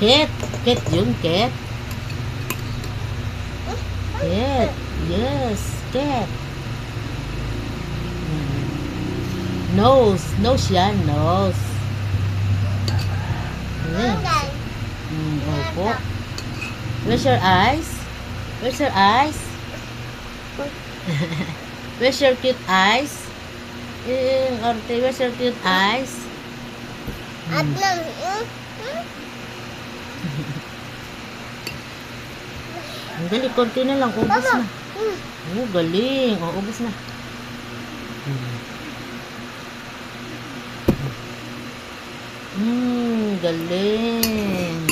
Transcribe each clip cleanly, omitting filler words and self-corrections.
Cat. Cat yun, cat. Cat. Yes, cat. Nose. Nose yan, nose. Lips. Opo. Where's your eyes? Where's your eyes? Where's your cute eyes? Orte, where's your cute eyes? Ang galing, konti na lang, ubos na. Oh, galing. Oh, ubos na. Galing.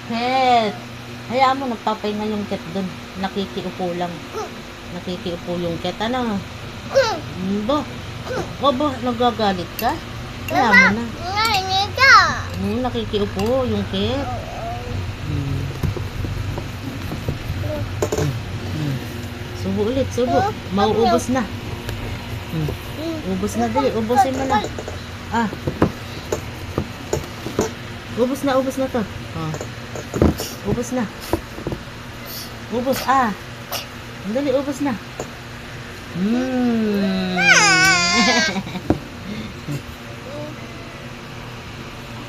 Cat. Hayaan mo, nagpapahinga yung cat dun. Nakikiupo lang. Nakikiupo yung cat. Ano? Ba? O ba, nagagalit ka? Hayaan mo na. Nakikiupo yung cat. Subo ulit, subo. Mauubos na. Ubos na, dali. Ubusin mo na. Ubos na to. Ubos na. Ubos, Dali, ubos na.